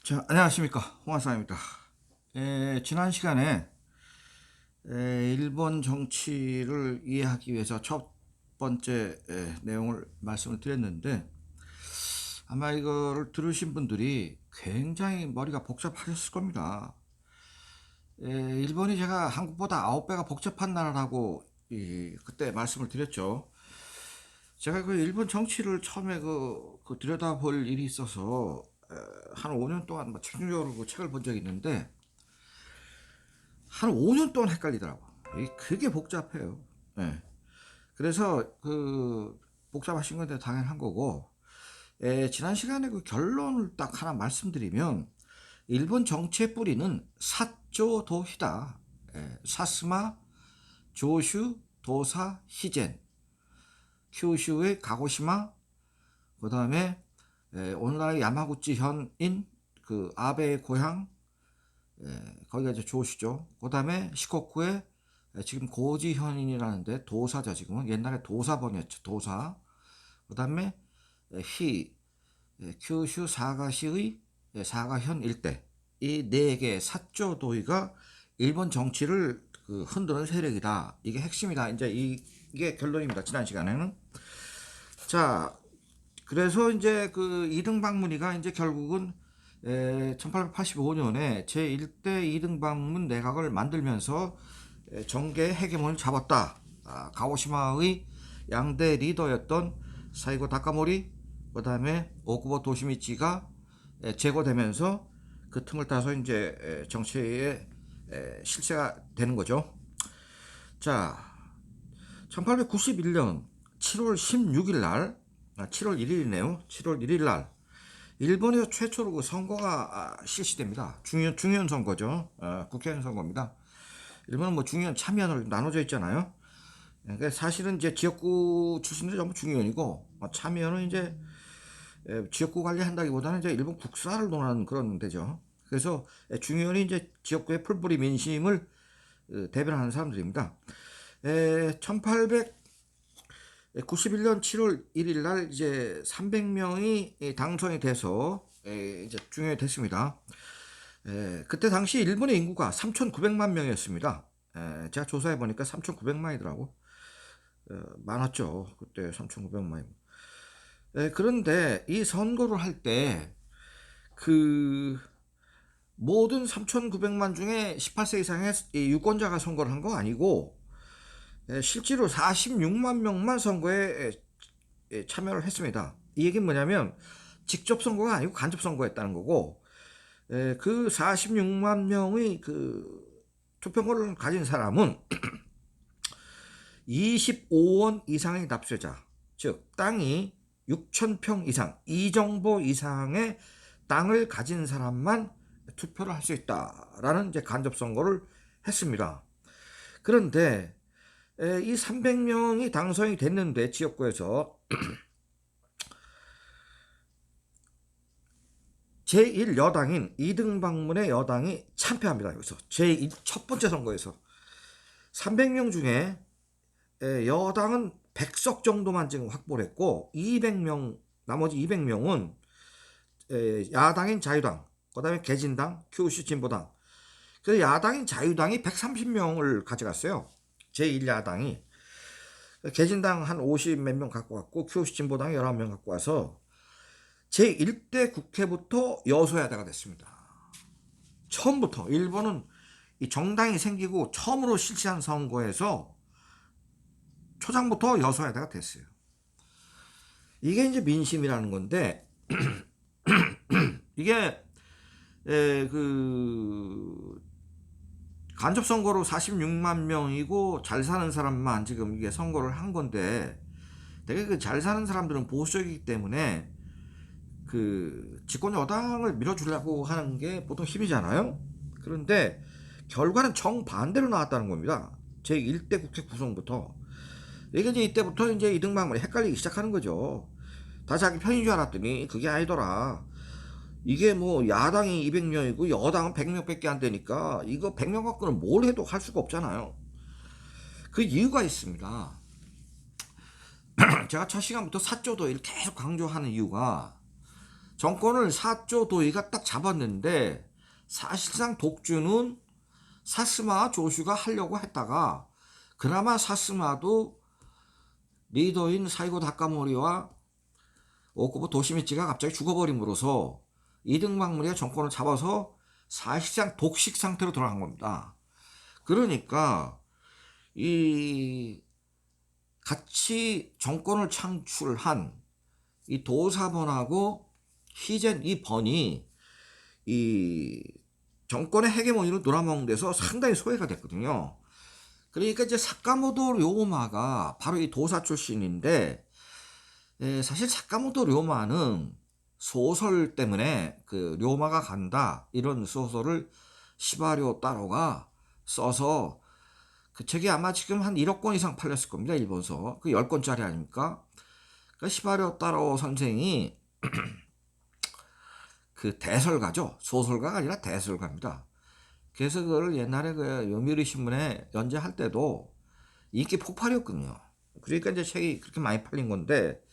자, 안녕하십니까. 홍한상입니다. 지난 시간에 일본 정치를 이해하기 위해서 첫 번째 내용을 말씀을 드렸는데, 아마 이거를 들으신 분들이 굉장히 머리가 복잡하셨을 겁니다. 일본이 제가 한국보다 9배가 복잡한 나라라고 그때 말씀을 드렸죠. 제가 그 일본 정치를 처음에 들여다볼 일이 있어서 한 5년 동안 집중적으로 그 책을 본 적이 있는데, 한 5년 동안 헷갈리더라고. 그게 복잡해요. 예. 그래서 복잡하신 건데 당연한 거고, 지난 시간에 그 결론을 딱 하나 말씀드리면, 일본 정치의 뿌리는 사조도시다. 사스마, 조슈, 도사, 히젠, 큐슈의 가고시마, 그 다음에 오늘날 야마구치 현인 그 아베의 고향, 거기가 이제 조슈죠. 그 다음에 시코쿠의 지금 고지현인이라는데 도사죠. 지금은 옛날에 도사번이었죠. 도사. 그 다음에 큐슈 사가시의 사가현 일대, 이 네 개의 사조도의가 일본 정치를 흔드는 세력이다. 이게 핵심이다. 이제 이게 결론입니다. 지난 시간에는. 자, 그래서 이제 이등방문이가 이제 결국은 1885년에 제1대 이등방문 내각을 만들면서 정계의 헤게몬을 잡았다. 가오시마의 양대 리더였던 사이고 다카모리, 그 다음에 오쿠보 도시미치가 제거되면서 그 틈을 타서 이제 정치의 실세가 되는 거죠. 자, 1891년 7월 16일 날, 7월 1일이네요. 7월 1일 날 일본에서 최초로 그 선거가 실시됩니다. 중의원 선거죠. 국회의원 선거입니다. 일본은 뭐 중의원 참여원으로 나눠져 있잖아요. 그러니까 사실은 이제 지역구 출신들이 전부 중의원이고, 참여원은 이제 지역구 관리한다기보다는 이제 일본 국사를 논하는 그런 데죠. 그래서 중의원이 이제 지역구의 풀뿌리 민심을 대변하는 사람들입니다. 1891년 7월 1일 날 이제 300명이 당선이 돼서 이제 중요히 됐습니다. 그때 당시 일본의 인구가 3,900만 명이었습니다. 제가 조사해 보니까 3,900만이더라고. 많았죠. 그때 3,900만이. 그런데 이 선거를 할 때 모든 3,900만 중에 18세 이상의 유권자가 선거를 한 거 아니고, 실제로 46만 명만 선거에 참여를 했습니다. 이 얘기는 뭐냐면 직접 선거가 아니고 간접 선거였다는 거고, 그 46만 명의 투표권을 가진 사람은 25원 이상의 납세자, 즉 땅이 6,000평 이상, 이 정도 이상의 땅을 가진 사람만 투표를 할 수 있다라는 이제 간접 선거를 했습니다. 그런데 이 300명이 당선이 됐는데 지역구에서 제1여당인 2등 방문의 여당이 참패합니다. 여기서 첫 번째 선거에서 300명 중에 여당은 100석 정도만 지금 확보를 했고, 200명, 나머지 200명은 야당인 자유당, 그 다음에 개진당, 큐슈 진보당. 그래서 야당인 자유당이 130명을 가져갔어요. 제1야당이. 개진당 한 50 몇 명 갖고 갔고, 큐슈 진보당이 11명 갖고 와서 제1대 국회부터 여소야대가 됐습니다. 처음부터 일본은 이 정당이 생기고 처음으로 실시한 선거에서 초장부터 여소야대가 됐어요. 이게 이제 민심이라는 건데, 이게 간접 선거로 46만 명이고 잘 사는 사람만 지금 이게 선거를 한 건데, 되게 잘 사는 사람들은 보수적이기 때문에 집권 여당을 밀어주려고 하는 게 보통 힘이잖아요. 그런데 결과는 정반대로 나왔다는 겁니다. 제1대 국회 구성부터. 이게 이제 이때부터 이제 이등방문이 헷갈리기 시작하는 거죠. 다 자기 편인 줄 알았더니 그게 아니더라. 이게 뭐 야당이 200명이고 여당은 100명밖에 안 되니까 이거 100명 갖고는 뭘 해도 할 수가 없잖아요. 그 이유가 있습니다. 제가 첫 시간부터 사조도를 계속 강조하는 이유가, 정권을 사조 도이가 딱 잡았는데 사실상 독주는 사스마와 조슈가 하려고 했다가 그나마 사스마도 리더인 사이고 다카모리와 오쿠보 도시미치가 갑자기 죽어버림으로써 이등박무리가 정권을 잡아서 사실상 독식 상태로 돌아간 겁니다. 그러니까 이 같이 정권을 창출한 이 도사번하고 히젠 이 번이 이 정권의 헤게모니로 놀아먹는 데서 상당히 소외가 됐거든요. 그러니까 이제 사카모토 료마가 바로 이 도사 출신인데, 사실 사카모토 료마는 소설 때문에 그 료마가 간다 이런 소설을 시바리오 따로가 써서 그 책이 아마 지금 한 1억 권 이상 팔렸을 겁니다. 일본서. 그 10권짜리 아닙니까? 그러니까 시바리오 따로 선생이 그 대설가죠. 소설가가 아니라 대설가입니다. 그래서 그걸 옛날에 그 요미우리 신문에 연재할 때도 인기 폭발이었거든요. 그러니까 이제 책이 그렇게 많이 팔린 건데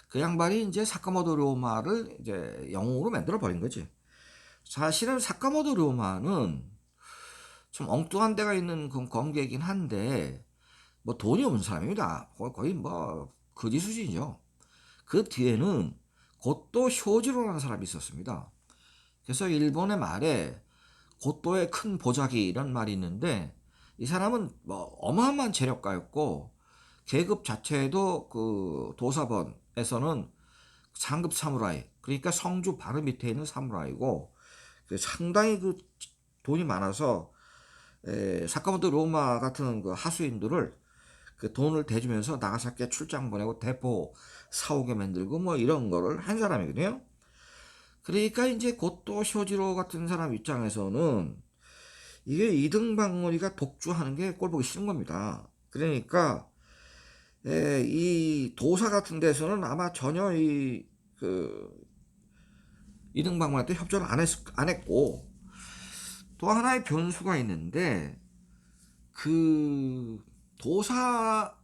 그 양반이 이제 사카모토 료마를 이제 영웅으로 만들어 버린 거지. 사실은 사카모토 료마는 좀 엉뚱한 데가 있는 그 관계이긴 한데 뭐 돈이 없는 사람입니다. 거의 뭐 거지 수준이죠. 그 뒤에는 고토 효지로라는 사람이 있었습니다. 그래서 일본의 말에 고토의 큰 보자기 이런 말이 있는데 이 사람은 뭐 어마어마한 재력가였고 계급 자체도 그 도사번에서는 상급 사무라이 그러니까 성주 바로 밑에 있는 사무라이고 상당히 그 돈이 많아서 사카모토 로마 같은 그 하수인들을 그 돈을 대주면서 나가사키에 출장 보내고 대포 사오게 만들고 뭐 이런 거를 한 사람이거든요. 그러니까 이제 고토 쇼지로 같은 사람 입장에서는 이게 이등박무리가 독주하는 게 꼴보기 싫은 겁니다. 그러니까 이 도사 같은 데서는 아마 전혀 그 이등박무리한테 협조를 안 했고 또 하나의 변수가 있는데 그 도사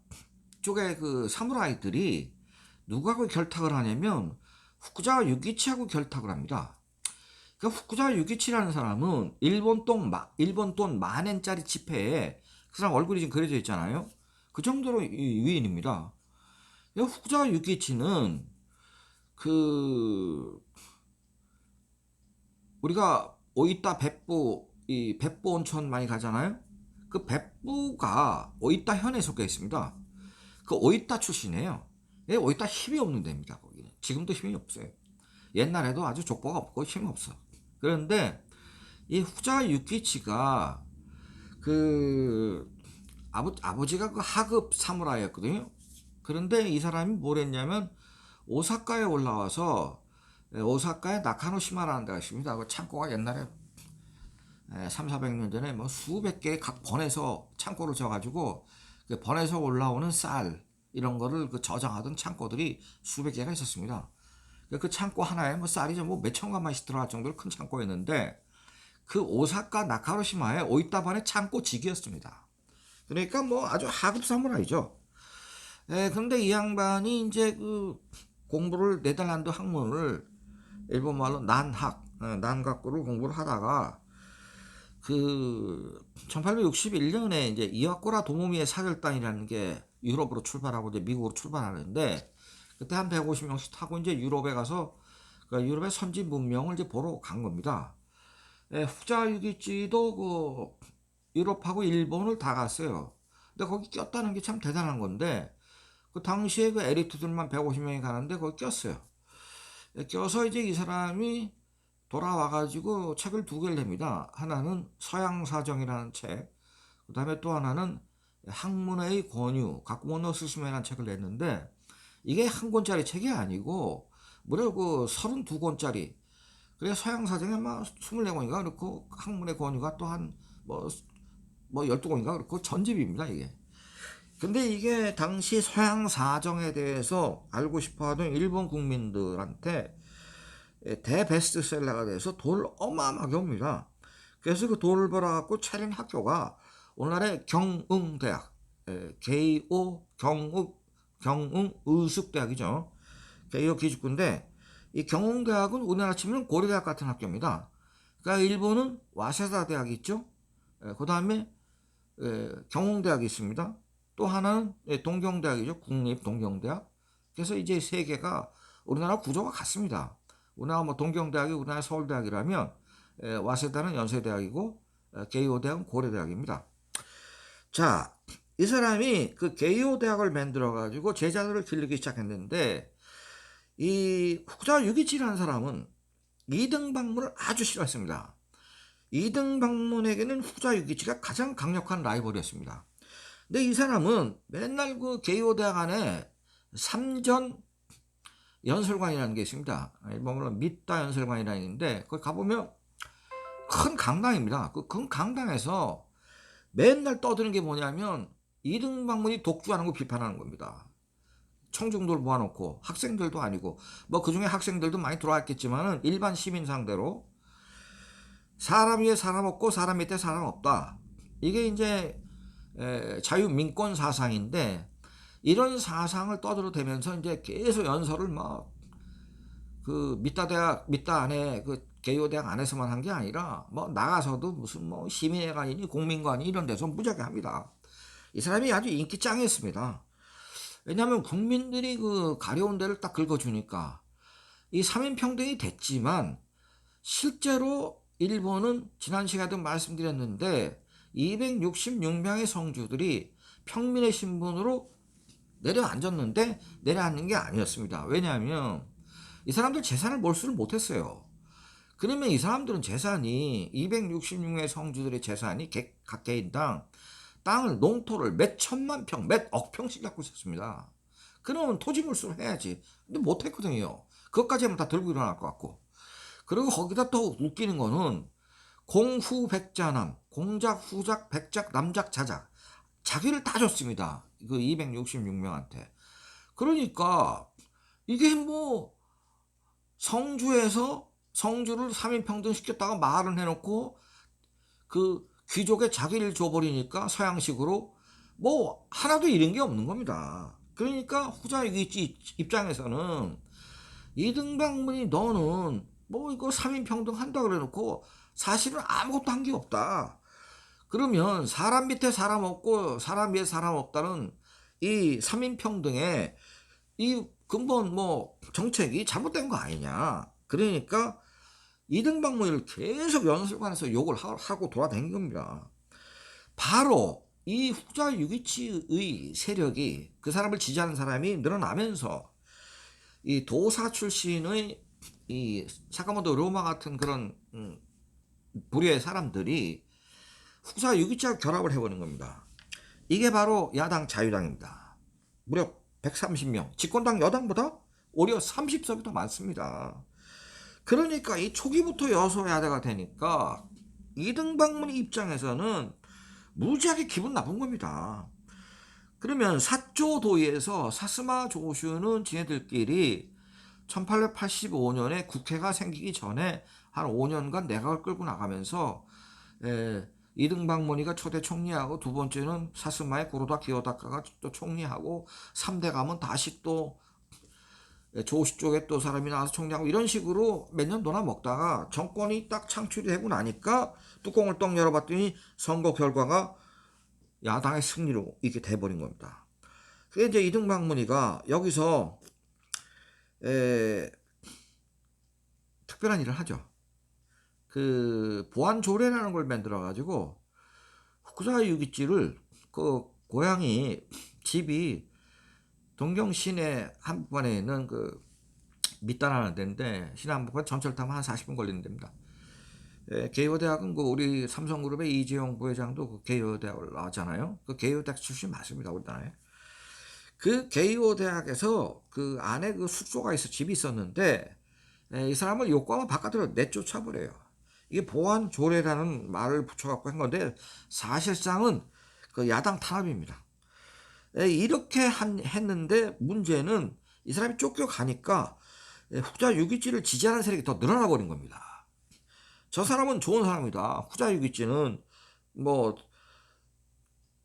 쪽의 그 사무라이들이 누구하고 결탁을 하냐면 후쿠자와 유기치하고 결탁을 합니다. 그러니까 후쿠자와 유기치라는 사람은 일본 돈 만엔짜리 지폐에 그 사람 얼굴이 지금 그려져 있잖아요. 그 정도로 위인입니다. 후쿠자와 유기치는 그 우리가 오이타 백부 이 백부 온천 많이 가잖아요. 그 백부가 오이타 현에 속해 있습니다. 그 오이타 출신이에요. 오이타 힘이 없는 데입니다. 거기는 지금도 힘이 없어요. 옛날에도 아주 족보가 없고 힘이 없어. 그런데 이 후자 유키치가 그 아버지가 그 하급 사무라이였거든요. 그런데 이 사람이 뭘 했냐면 오사카에 올라와서 오사카에 나카노시마라는 데가 있습니다. 그 창고가 옛날에 3, 400년 전에 뭐 수백 개의 각 번에서 창고를 져가지고 그 번에서 올라오는 쌀 이런 거를 그 저장하던 창고들이 수백 개가 있었습니다. 그 창고 하나에 뭐 쌀이 뭐 몇천 관만씩 들어갈 정도로 큰 창고였는데 그 오사카 나카노시마에 오이타반의 창고직이었습니다. 그러니까 뭐 아주 하급 사무라이죠. 그런데 이 양반이 이제 그 공부를 네덜란드 학문을 일본 말로 난학구를 공부를 하다가 그 1861년에 이제 이와코라 도모미의 사절단이라는 게 유럽으로 출발하고 이제 미국으로 출발하는데 그때 한 150명씩 타고 이제 유럽에 가서 그 유럽의 선진 문명을 이제 보러 간 겁니다. 후자 유기치도 그 유럽하고 일본을 다 갔어요. 근데 거기 꼈다는 게 참 대단한 건데 그 당시에 그 엘리트들만 150명이 가는데 거기 꼈어요. 껴서 이제 이 사람이 돌아와가지고 책을 두 개를 냅니다. 하나는 서양사정이라는 책, 그 다음에 또 하나는 학문의 권유, 가쿠모노 스시메라는 책을 냈는데 이게 한 권짜리 책이 아니고 무려 그 32권짜리. 그래 서양사정에 막 24권인가 그렇고 학문의 권유가 또 한 뭐 12권인가 그렇고 전집입니다 이게. 근데 이게 당시 서양사정에 대해서 알고 싶어하던 일본 국민들한테 대베스트셀러가 돼서 돈을 어마어마하게 옵니다. 그래서 그 돈을 벌어갖고 차린 학교가 오늘날의 경응대학, 게이오 경응의숙대학이죠. 게이오 기숙군데 이 경홍대학은 우리나라 치면 고려대학 같은 학교입니다. 그러니까 일본은 와세다 대학이 있죠. 그 다음에 경홍대학이 있습니다. 또 하나는 동경대학이죠. 국립동경대학. 그래서 이제 세 개가 우리나라 구조가 같습니다. 우리나라 뭐 동경대학이 우리나라 서울대학이라면 와세다는 연세대학이고 게이오 대학은 고려대학입니다. 자, 이 사람이 그 게이오 대학을 만들어 가지고 제자들을 길르기 시작했는데 이 후자 유기치라는 사람은 이등방문을 아주 싫어했습니다. 이등방문에게는 후자 유기치가 가장 강력한 라이벌이었습니다. 근데 이 사람은 맨날 그 게이오 대학 안에 삼전 연설관이라는 게 있습니다. 일본어로 미타 연설관이라는 게 있는데 거기 가보면 큰 강당입니다. 그 큰 강당에서 맨날 떠드는 게 뭐냐면 이등방문이 독주하는 거 비판하는 겁니다. 청중들 모아놓고 학생들도 아니고 뭐 그중에 학생들도 많이 들어왔겠지만은 일반 시민 상대로 사람 위에 사람 없고 사람 밑에 사람 없다. 이게 이제 자유민권 사상인데 이런 사상을 떠들어대면서 이제 계속 연설을 막 그 미타 안에 그 개요 대학 안에서만 한 게 아니라 뭐 나가서도 무슨 뭐 시민회관이니 공민관이 이런 데서 무지하게 합니다. 이 사람이 아주 인기 짱이었습니다. 왜냐하면 국민들이 그 가려운 데를 딱 긁어주니까 이 삼인평등이 됐지만 실제로 일본은 지난 시간에도 말씀드렸는데 266명의 성주들이 평민의 신분으로 내려앉았는데 내려앉는 게 아니었습니다. 왜냐하면 이 사람들 재산을 몰수를 못했어요. 그러면 이 사람들은 재산이 266명의 성주들의 재산이 각 개인당 땅을 농토를 몇 천만 평, 몇 억 평씩 갖고 있었습니다. 그러면 토지 몰수를 해야지. 근데 못했거든요. 그것까지 하면 다 들고 일어날 것 같고. 그리고 거기다 또 웃기는 거는 공후백자남, 공작, 후작, 백작, 남작, 자작 자기를 다 줬습니다. 그 266명한테. 그러니까 이게 뭐 성주에서 성주를 3인평등 시켰다가 말을 해놓고 그 귀족의 자기를 줘버리니까 서양식으로 뭐 하나도 잃은 게 없는 겁니다. 그러니까 후자 입장에서는 이등방문이 너는 뭐 이거 3인평등 한다 그래놓고 사실은 아무것도 한 게 없다. 그러면 사람 밑에 사람 없고 사람 위에 사람 없다는 이 3인평등의 이 근본 뭐 정책이 잘못된 거 아니냐. 그러니까 이등방문을 계속 연설관에서 욕을 하고 돌아다닌 겁니다. 바로 이 후자 유기치의 세력이 그 사람을 지지하는 사람이 늘어나면서 이 도사 출신의 이 사카모토 로마 같은 그런 부류의 사람들이 후자 유기치와 결합을 해버린 겁니다. 이게 바로 야당 자유당입니다. 무려 130명, 집권당 여당보다 오히려 30석이 더 많습니다. 그러니까 이 초기부터 여소야대가 되니까 이등방문의 입장에서는 무지하게 기분 나쁜 겁니다. 그러면 사조도의에서 사스마 조슈는 지네들끼리 1885년에 국회가 생기기 전에 한 5년간 내각을 끌고 나가면서 이등방문이가 초대 총리하고 두 번째는 사스마의 고로다 기요다카가 또 총리하고 3대 가면 다시 또 조시 쪽에 또 사람이 나와서 총리하고 이런 식으로 몇 년 놀아먹다가 정권이 딱 창출이 되고 나니까 뚜껑을 떡 열어봤더니 선거 결과가 야당의 승리로 이렇게 돼버린 겁니다. 그게 이제 이등방문이가 여기서 특별한 일을 하죠. 그 보안조례라는 걸 만들어가지고 후쿠사 유기치를 그 고향이 집이 동경 시내 한복판에 있는 그 밑단하는 데인데 시내 한복판 전철 타면 한 40분 걸리는 데입니다. 게이오 대학은 그 우리 삼성그룹의 이재용 부회장도 그 게이오 대학을 나왔잖아요. 그 게이오 대학 출신 맞습니다, 우리나라에. 그 게이오 대학에서 그 안에 그 숙소가 있어 집이 있었는데 이 사람을 욕구하면 바깥으로 내쫓아버려요. 이게 보안 조례라는 말을 붙여갖고 한 건데 사실상은 그 야당 탄압입니다. 이렇게 했는데 문제는 이 사람이 쫓겨가니까 후자 유기치를 지지하는 세력이 더 늘어나 버린 겁니다. 저 사람은 좋은 사람이다. 후자 유기치는 뭐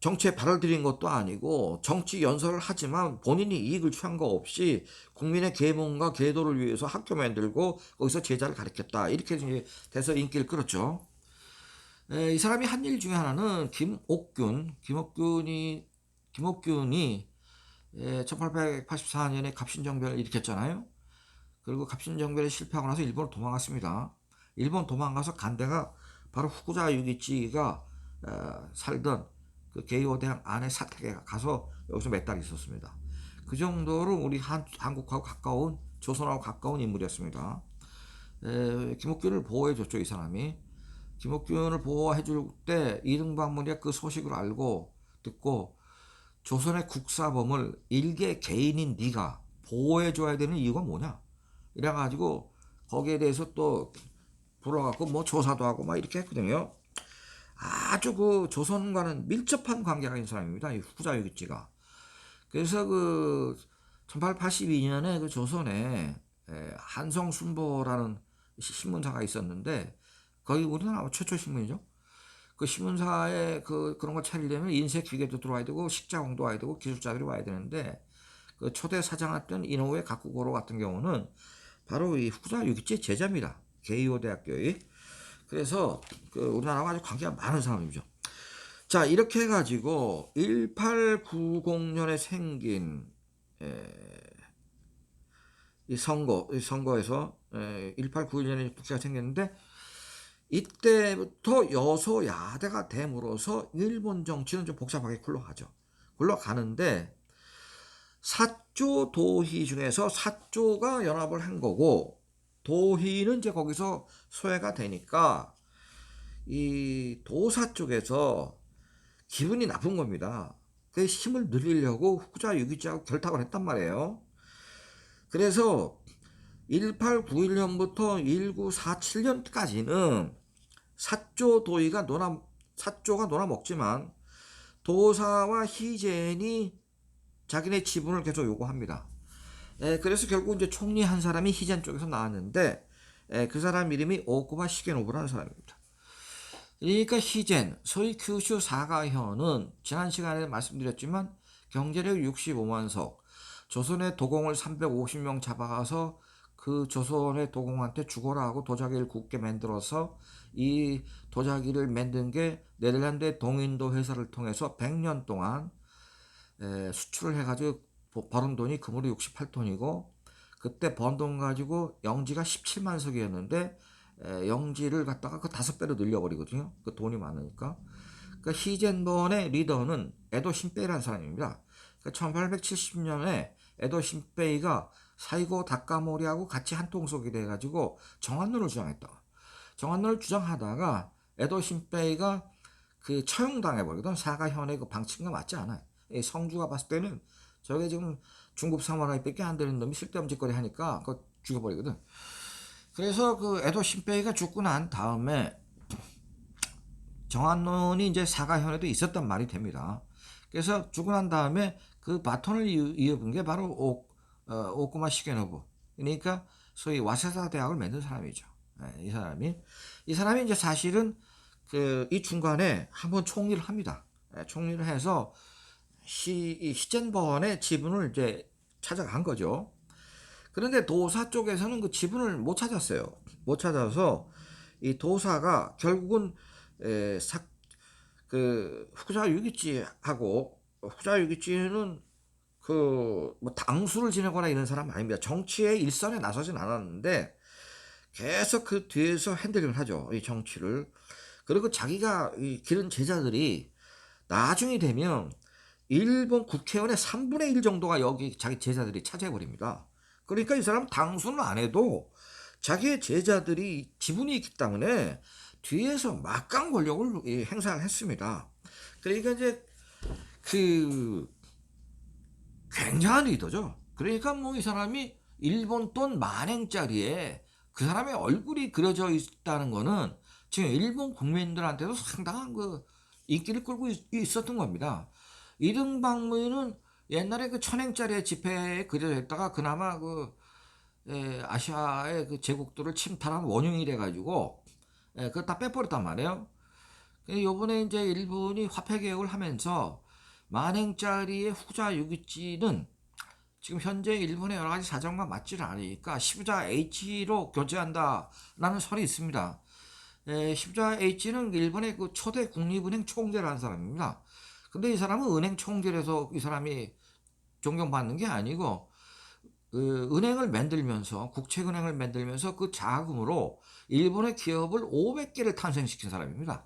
정치에 발을 들인 것도 아니고 정치 연설을 하지만 본인이 이익을 취한 거 없이 국민의 계몽과 계도를 위해서 학교 만들고 거기서 제자를 가르쳤다. 이렇게 이제 돼서 인기를 끌었죠. 이 사람이 한 일 중에 하나는 김옥균이 1884년에 갑신정변을 일으켰잖아요. 그리고 갑신정변에 실패하고 나서 일본으로 도망갔습니다. 일본 도망가서 간데가 바로 후쿠자 유기치가 살던 그 게이오 대학 안에 사택에 가서 여기서 몇 달 있었습니다. 그 정도로 우리 한국하고 가까운 조선하고 가까운 인물이었습니다. 김옥균을 보호해줬죠, 이 사람이. 김옥균을 보호해줄 때 이등박문이가 그 소식을 알고 듣고 조선의 국사범을 일개 개인인 네가 보호해줘야 되는 이유가 뭐냐? 이래가지고 거기에 대해서 또 불러갖고 뭐 조사도 하고 막 이렇게 했거든요. 아주 그 조선과는 밀접한 관계가 있는 사람입니다. 이 후쿠자 유기치가. 그래서 그 1882년에 그 조선에 한성순보라는 신문사가 있었는데 거기 우리나라 최초 신문이죠. 그 신문사에 그런 걸 차리려면 인쇄 기계도 들어와야 되고 식자공도 와야 되고 기술자들이 와야 되는데 그 초대 사장했던 이노우에 가쿠고로 같은 경우는 바로 이 후쿠자 유기치의 제자입니다. 게이오 대학교의. 그래서 그 우리나라와 아주 관계가 많은 사람이죠. 자, 이렇게 해가지고 1890년에 생긴 이 선거에서 1891년에 국회가 생겼는데 이때부터 여소야대가 됨으로써 일본 정치는 좀 복잡하게 굴러가는데 사조 도희 중에서 사조가 연합을 한 거고 도희는 이제 거기서 소외가 되니까 이 도사 쪽에서 기분이 나쁜 겁니다. 그 힘을 늘리려고 후쿠자 유기치하고 결탁을 했단 말이에요. 그래서 1891년부터 1947년까지는 사조가 놀아먹지만 도사와 희젠이 자기네 지분을 계속 요구합니다. 그래서 결국 이제 총리 한 사람이 희젠 쪽에서 나왔는데 그 사람 이름이 오쿠마 시게노부라는 사람입니다. 그러니까 희젠, 소위 규슈 사가현은 지난 시간에 말씀드렸지만 경제력 65만석, 조선의 도공을 350명 잡아가서 그 조선의 도공한테 죽어라 하고 도자기를 굳게 만들어서 이 도자기를 만든 게 네덜란드의 동인도 회사를 통해서 100년 동안 수출을 해가지고 벌은 돈이 금으로 68톤이고 그때 번 돈 가지고 영지가 17만 석이었는데 영지를 갖다가 그 5배로 늘려버리거든요. 그 돈이 많으니까. 그 희젠번의 리더는 에도 신베이라는 사람입니다. 1870년에 에도 신베이가 사이고 다카모리하고 같이 한 통속이 돼가지고 정한론을 주장했다. 정한론을 주장하다가 에도 신베이가 그 처형당해버리거든. 사가현의 그 방침과 맞지 않아요. 성주가 봤을 때는 저게 지금 중급 사무라이밖에 안 되는 놈이 쓸데없는 짓거리 하니까 그거 죽여버리거든. 그래서 그 에도 신베이가 죽고 난 다음에 정한론이 이제 사가현에도 있었단 말이 됩니다. 그래서 죽고 난 다음에 그 바톤을 이어본 게 바로 오쿠마 시게노부. 그러니까 소위 와세다 대학을 만든 사람이죠. 이 사람이 이제 사실은 이 중간에 한번 총리를 합니다. 총리를 해서 희젠번의 지분을 이제 찾아간 거죠. 그런데 도사 쪽에서는 그 지분을 못 찾았어요. 못 찾아서 이 도사가 결국은 후쿠자 유기치는 그 뭐 당수를 지내거나 이런 사람 아닙니다. 정치의 일선에 나서진 않았는데 계속 그 뒤에서 핸들링을 하죠. 이 정치를. 그리고 자기가 기른 제자들이 나중이 되면 일본 국회의원의 3분의 1 정도가 여기 자기 제자들이 차지해버립니다. 그러니까 이 사람은 당수는 안 해도 자기의 제자들이 지분이 있기 때문에 뒤에서 막강 권력을 행사를 했습니다. 그러니까 이제 굉장한 리더죠. 그러니까 뭐 이 사람이 일본 돈 만행짜리에 그 사람의 얼굴이 그려져 있다는 거는 지금 일본 국민들한테도 상당한 그 인기를 끌고 있었던 겁니다. 이등박무는 옛날에 그 1000행짜리 지폐에 그려져 있다가 그나마 아시아의 그 제국들을 침탈한 원흉이 돼가지고 그걸 다 빼버렸단 말이에요. 요번에 이제 일본이 화폐 개혁을 하면서 만행짜리의 후자 6위치는 지금 현재 일본의 여러 가지 사정과 맞지를 않으니까 시부자 H로 교체한다라는 설이 있습니다. 시부자 H는 일본의 그 초대 국립은행 총재라는 사람입니다. 근데 이 사람은 은행 총재라서 이 사람이 존경받는 게 아니고 은행을 만들면서 국책은행을 만들면서 그 자금으로 일본의 기업을 500개를 탄생시킨 사람입니다.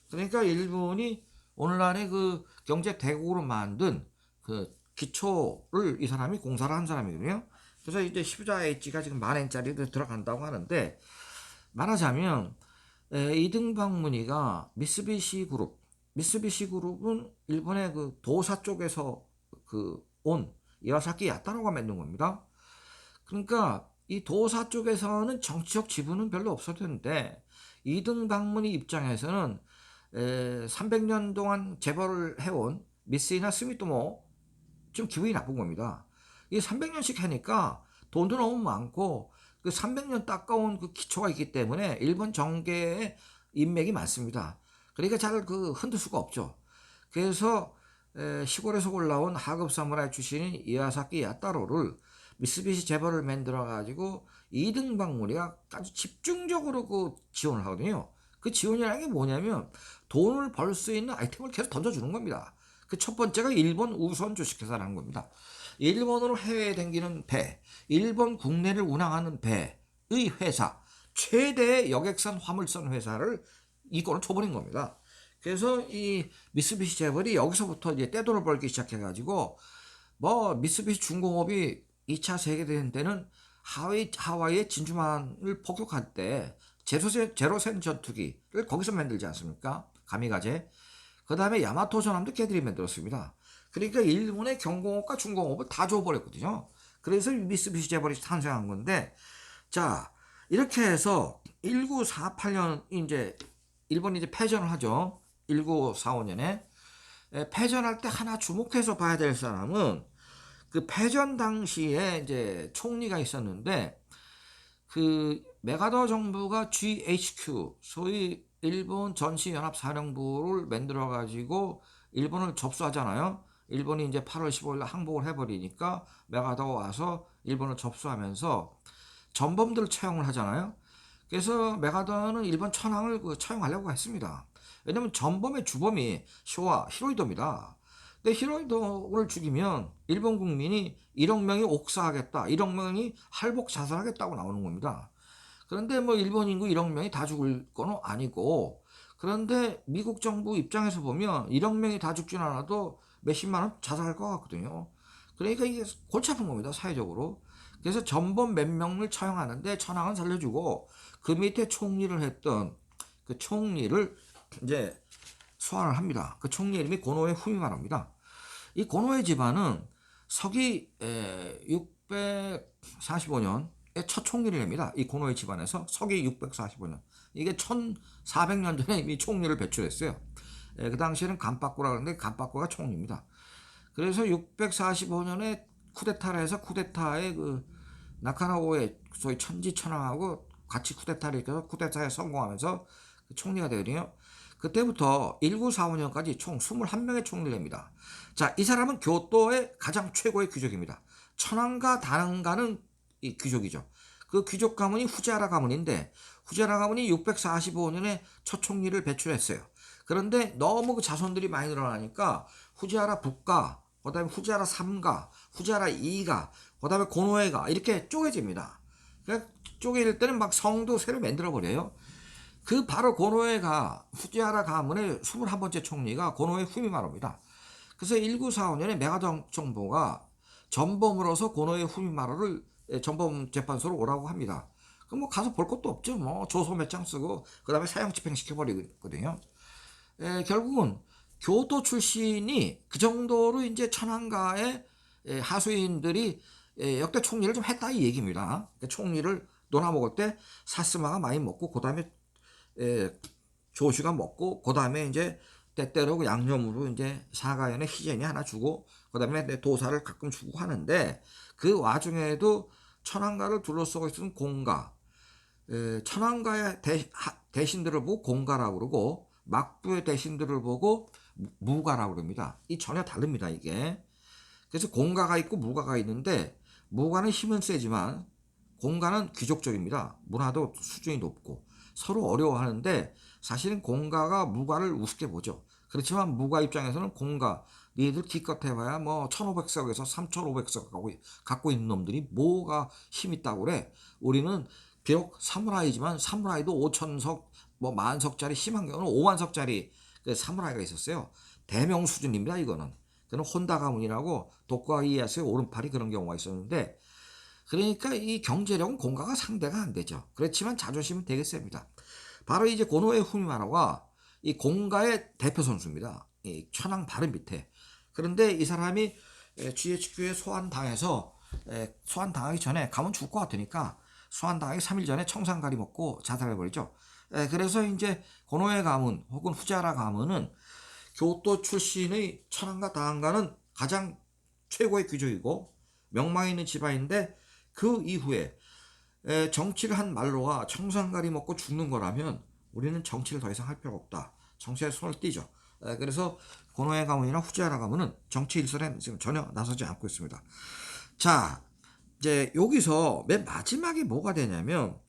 그러니까 일본이 오늘날의 그 경제 대국으로 만든 그 기초를 이 사람이 공사를 한 사람이거든요. 그래서 이제 시부자 H가 지금 만엔짜리로 들어간다고 하는데, 말하자면 이등박문희가 미쓰비시 그룹은 일본의 그 도사 쪽에서 그 온 이와사키 야타노가 만든 겁니다. 그러니까 이 도사 쪽에서는 정치적 지분은 별로 없었는데 이등박문희 입장에서는 300년 동안 재벌을 해온 미쓰이나 스미토모 좀 기분이 나쁜 겁니다. 이 300년씩 하니까 돈도 너무 많고 그 300년 닦아온 그 기초가 있기 때문에 일본 정계에 인맥이 많습니다. 그러니까 잘 그 흔들 수가 없죠. 그래서 시골에서 올라온 하급 사무라이 출신인 이와사키 야타로를 미쓰비시 재벌을 만들어 가지고 이등박문희가 아주 집중적으로 그 지원을 하거든요. 그 지원이라는 게 뭐냐면 돈을 벌 수 있는 아이템을 계속 던져주는 겁니다. 그 첫 번째가 일본 우선 주식회사라는 겁니다. 일본으로 해외에 댕기는 배, 일본 국내를 운항하는 배의 회사, 최대의 여객선 화물선 회사를 이권을 줘버린 겁니다. 그래서 이 미쓰비시 재벌이 여기서부터 이제 떼돈을 벌기 시작해가지고 뭐 미쓰비시 중공업이 2차 세계대전 때는 하와이의 진주만을 폭격할 때 제로센 전투기를 거기서 만들지 않습니까? 가미가제. 그 다음에 야마토 전함도 걔들이 만들었습니다. 그러니까 일본의 경공업과 중공업을 다 줘버렸거든요. 그래서 미쓰비시 재벌이 탄생한 건데, 자, 이렇게 해서 1948년 이제 일본이 이제 패전을 하죠. 1945년에. 패전할 때 하나 주목해서 봐야 될 사람은 그 패전 당시에 이제 총리가 있었는데 그 메가더 정부가 GHQ 소위 일본 전시연합사령부를 만들어 가지고 일본을 접수하잖아요. 일본이 이제 8월 15일 항복을 해버리니까 메가더가 와서 일본을 접수하면서 전범들을 채용을 하잖아요. 그래서 메가더는 일본 천황을 채용하려고 했습니다. 왜냐면 전범의 주범이 쇼와 히로히도입니다. 근데 히로히도를 죽이면 일본 국민이 1억 명이 옥사하겠다, 1억 명이 할복 자살하겠다고 나오는 겁니다. 그런데 뭐 일본 인구 1억 명이 다 죽을 건 아니고, 그런데 미국 정부 입장에서 보면 1억 명이 다 죽진 않아도 몇십만 원 자살할 것 같거든요. 그러니까 이게 골치 아픈 겁니다, 사회적으로. 그래서 전범 몇 명을 처형하는데 천황은 살려주고 그 밑에 총리를 했던 그 총리를 이제 소환을 합니다. 그 총리 이름이 고노에 후미마루입니다. 이 고노에 집안은 서기 645년에 첫 총리를 냅니다. 이 고노에 집안에서 서기 645년. 이게 1400년 전에 이미 총리를 배출했어요. 그 당시에는 간빠꾸라 그러는데 간빠꾸가 총리입니다. 그래서 645년에 쿠데타를 해서 쿠데타의 그 나카나오의 소위 천지천왕하고 같이 쿠데타를 일으켜서 쿠데타에 성공하면서 총리가 되거든요. 그때부터 1945년까지 총 21명의 총리를 냅니다. 자, 이 사람은 교토의 가장 최고의 귀족입니다. 천황과 단황가는 이 귀족이죠. 그 귀족 가문이 후지하라 가문인데 후지하라 가문이 645년에 첫 총리를 배출했어요. 그런데 너무 그 자손들이 많이 늘어나니까 후지하라 북가, 그 다음에 후지하라 3가, 후지하라 2가, 그 다음에 고노에가 이렇게 쪼개집니다. 그러니까 쪼개질 때는 막 성도 새로 만들어버려요. 그 바로 고노에가 후지하라 가문의 21번째 총리가 고노에 후미마루입니다. 그래서 1945년에 메가더 정부가 전범으로서 고노에 후미마루를 전범 재판소로 오라고 합니다. 그럼 뭐 가서 볼 것도 없죠. 뭐 조서 몇 장 쓰고 그 다음에 사형 집행시켜버리거든요. 결국은 교토 출신이 그 정도로 이제 천황가의 하수인들이 역대 총리를 좀 했다 이 얘기입니다. 총리를 논아먹을 때 사스마가 많이 먹고 그 다음에 조슈가 먹고 그 다음에 이제 때때로 그 양념으로 이제 사가연의 희전이 하나 주고 그 다음에 도사를 가끔 주고 하는데 그 와중에도 천황가를 둘러싸고 있는 공가, 천황가의 대신들을 보고 공가라고 그러고 막부의 대신들을 보고 무가라고 그럽니다. 이 전혀 다릅니다, 이게. 그래서 공가가 있고 무가가 있는데, 무가는 힘은 세지만 공가는 귀족적입니다. 문화도 수준이 높고 서로 어려워하는데, 사실은 공가가 무가를 우습게 보죠. 그렇지만 무가 입장에서는 공가, 니들 기껏 해봐야 뭐 1500석에서 3500석 갖고 있는 놈들이 뭐가 힘 있다고 그래. 우리는 비록 사무라이지만 사무라이도 5000석 뭐 만석짜리, 심한 경우는 5만석짜리 그 사무라이가 있었어요. 대명 수준입니다, 이거는. 그는 혼다 가문이라고 도쿠가와 이에야스의 오른팔이 그런 경우가 있었는데, 그러니까 이 경제력은 공가가 상대가 안 되죠. 그렇지만 자존심은 되게 셉니다. 바로 이제 고노에 후미마라가 이 공가의 대표 선수입니다. 이 천황 바로 밑에. 그런데 이 사람이 GHQ에 소환당하기 전에 가면 죽을 것 같으니까 소환당하기 3일 전에 청산가리 먹고 자살해버리죠. 그래서 이제 고노에 가문 혹은 후자라 가문은 교토 출신의 천황과 다한가는 가장 최고의 귀족이고 명망 있는 집안인데, 그 이후에 정치를 한 말로와 청산가리 먹고 죽는 거라면 우리는 정치를 더 이상 할 필요가 없다. 정치에 손을 띄죠. 그래서 고노에 가문이나 후지하라 가문은 정치 일선에 지금 전혀 나서지 않고 있습니다. 자, 이제 여기서 맨 마지막에 뭐가 되냐면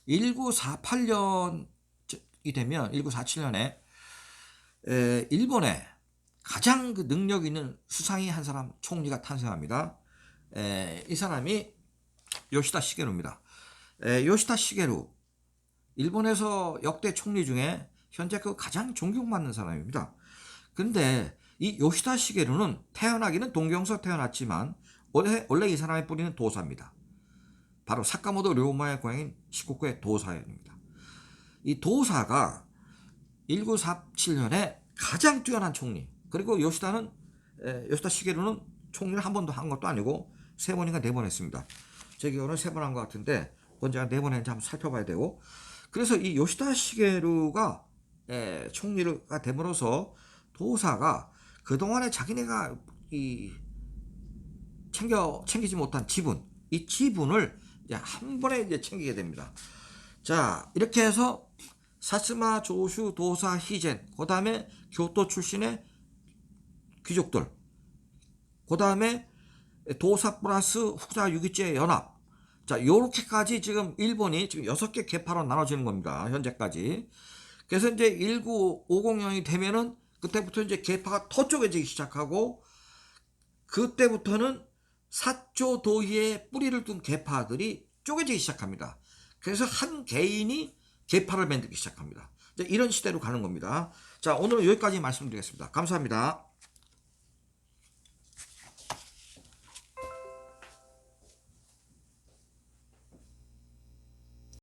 1948년이 되면 1947년에 일본에 가장 그 능력 있는 수상이 한 사람 총리가 탄생합니다. 이 사람이 요시다 시게루입니다. 요시다 시게루, 일본에서 역대 총리 중에 현재 그 가장 존경받는 사람입니다. 근데 이 요시다 시게루는 태어나기는 동경서 태어났지만 원래 이 사람의 뿌리는 도사입니다. 바로 사카모토 료마의 고향인 시코쿠의 도사입니다. 이 도사가 1947년에 가장 뛰어난 총리, 그리고 요시다 시게루는 총리를 한 번도 한 것도 아니고 3번인가 4번 했습니다. 제 기억으로는 3번 한 것 같은데 그건 제가 4번 했는지 한번 살펴봐야 되고, 그래서 이 요시다 시게루가 총리가 됨으로써 도사가 그동안에 자기네가 챙기지 못한 지분, 이 지분을 이제 한 번에 이제 챙기게 됩니다. 자, 이렇게 해서 사스마 조슈 도사 히젠, 그 다음에 교토 출신의 귀족들, 그 다음에 도사 플러스 후자 유기제 연합. 자, 요렇게까지 지금 일본이 지금 6개 계파로 나눠지는 겁니다, 현재까지. 그래서 이제 1950년이 되면은 그때부터 이제 계파가 더 쪼개지기 시작하고, 그때부터는 사조 도희의 뿌리를 둔 계파들이 쪼개지기 시작합니다. 그래서 한 개인이 계파를 만들기 시작합니다. 이런 시대로 가는 겁니다. 자, 오늘은 여기까지 말씀드리겠습니다. 감사합니다.